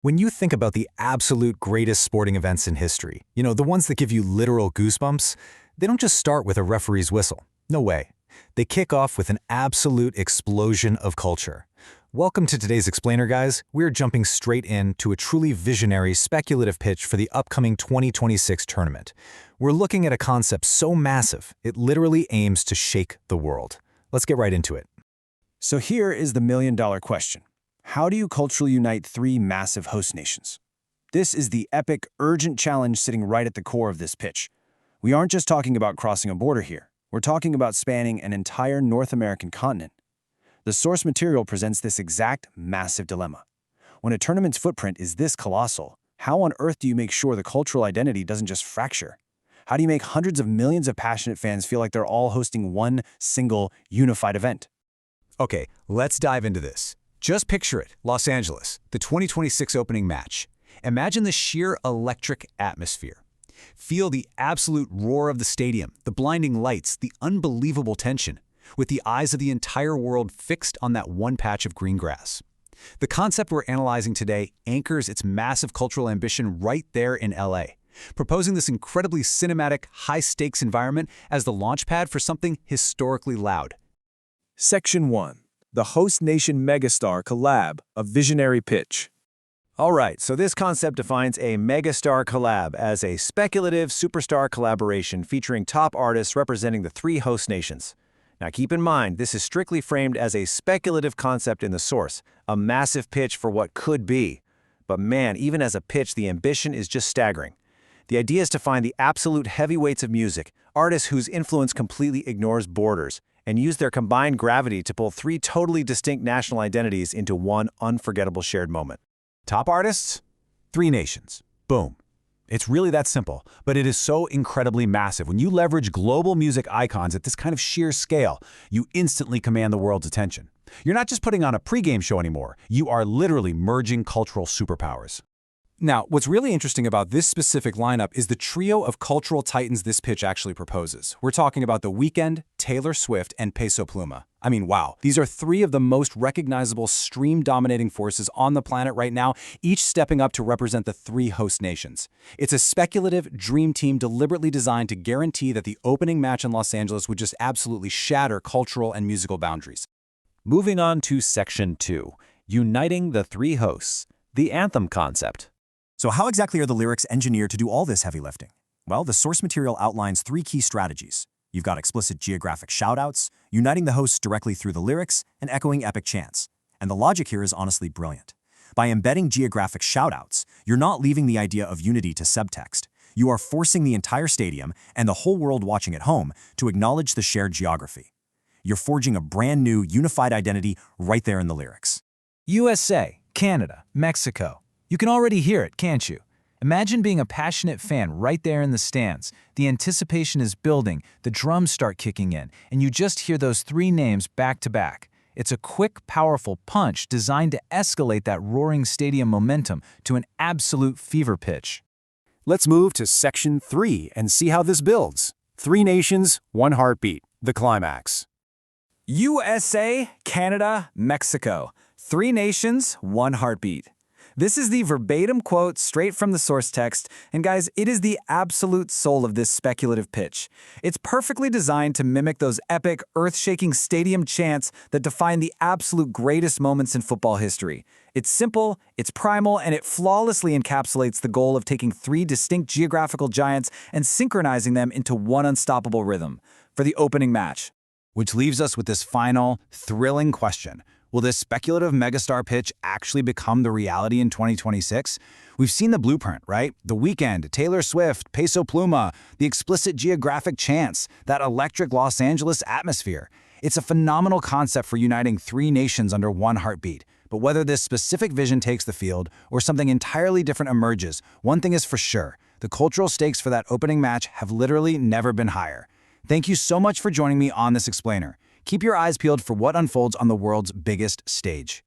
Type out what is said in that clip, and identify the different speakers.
Speaker 1: When you think about the absolute greatest sporting events in history, the ones that give you literal goosebumps, they don't just start with a referee's whistle. No way. They kick off with an absolute explosion of culture. Welcome to today's Explainer, guys. We're jumping straight into a truly visionary, speculative pitch for the upcoming 2026 tournament. We're looking at a concept so massive, it literally aims to shake the world. Let's get right into it.
Speaker 2: So here is the million-dollar question. How do you culturally unite three massive host nations? This is the epic, urgent challenge sitting right at the core of this pitch. We aren't just talking about crossing a border here. We're talking about spanning an entire North American continent. The source material presents this exact massive dilemma. When a tournament's footprint is this colossal, how on earth do you make sure the cultural identity doesn't just fracture? How do you make hundreds of millions of passionate fans feel like they're all hosting one single, unified event?
Speaker 1: Okay, let's dive into this. Just picture it, Los Angeles, the 2026 opening match. Imagine the sheer electric atmosphere. Feel the absolute roar of the stadium, the blinding lights, the unbelievable tension, with the eyes of the entire world fixed on that one patch of green grass. The concept we're analyzing today anchors its massive cultural ambition right there in LA, proposing this incredibly cinematic, high-stakes environment as the launchpad for something historically loud.
Speaker 2: Section 1. The Host Nation Megastar Collab, a Visionary Pitch.
Speaker 1: All right, so this concept defines a megastar collab as a speculative superstar collaboration featuring top artists representing the three host nations. Now keep in mind, this is strictly framed as a speculative concept in the source, a massive pitch for what could be. But man, even as a pitch, the ambition is just staggering. The idea is to find the absolute heavyweights of music, artists whose influence completely ignores borders, and use their combined gravity to pull three totally distinct national identities into one unforgettable shared moment. Top artists? Three nations. Boom. It's really that simple, but it is so incredibly massive. When you leverage global music icons at this kind of sheer scale, you instantly command the world's attention. You're not just putting on a pregame show anymore. You are literally merging cultural superpowers. Now, what's really interesting about this specific lineup is the trio of cultural titans this pitch actually proposes. We're talking about The Weeknd, Taylor Swift, and Peso Pluma. I mean, wow. These are three of the most recognizable stream-dominating forces on the planet right now, each stepping up to represent the three host nations. It's a speculative dream team deliberately designed to guarantee that the opening match in Los Angeles would just absolutely shatter cultural and musical boundaries. Moving on to Section 2, Uniting the Three Hosts, the Anthem concept.
Speaker 3: So how exactly are the lyrics engineered to do all this heavy lifting? Well, the source material outlines three key strategies. You've got explicit geographic shoutouts, uniting the hosts directly through the lyrics, and echoing epic chants. And the logic here is honestly brilliant. By embedding geographic shoutouts, you're not leaving the idea of unity to subtext. You are forcing the entire stadium and the whole world watching at home to acknowledge the shared geography. You're forging a brand new, unified identity right there in the lyrics.
Speaker 4: USA, Canada, Mexico. You can already hear it, can't you? Imagine being a passionate fan right there in the stands. The anticipation is building, the drums start kicking in, and you just hear those three names back to back. It's a quick, powerful punch designed to escalate that roaring stadium momentum to an absolute fever pitch.
Speaker 2: Let's move to Section 3 and see how this builds. Three nations, one heartbeat, the climax. USA, Canada, Mexico. Three nations, one heartbeat. This is the verbatim quote straight from the source text, and guys, it is the absolute soul of this speculative pitch. It's perfectly designed to mimic those epic, earth-shaking stadium chants that define the absolute greatest moments in football history. It's simple, it's primal, and it flawlessly encapsulates the goal of taking three distinct geographical giants and synchronizing them into one unstoppable rhythm for the opening match.
Speaker 1: Which leaves us with this final, thrilling question. Will this speculative megastar pitch actually become the reality in 2026? We've seen the blueprint, right? The Weeknd, Taylor Swift, Peso Pluma, the explicit geographic chants, that electric Los Angeles atmosphere. It's a phenomenal concept for uniting three nations under one heartbeat. But whether this specific vision takes the field or something entirely different emerges, one thing is for sure. The cultural stakes for that opening match have literally never been higher. Thank you so much for joining me on this explainer. Keep your eyes peeled for what unfolds on the world's biggest stage.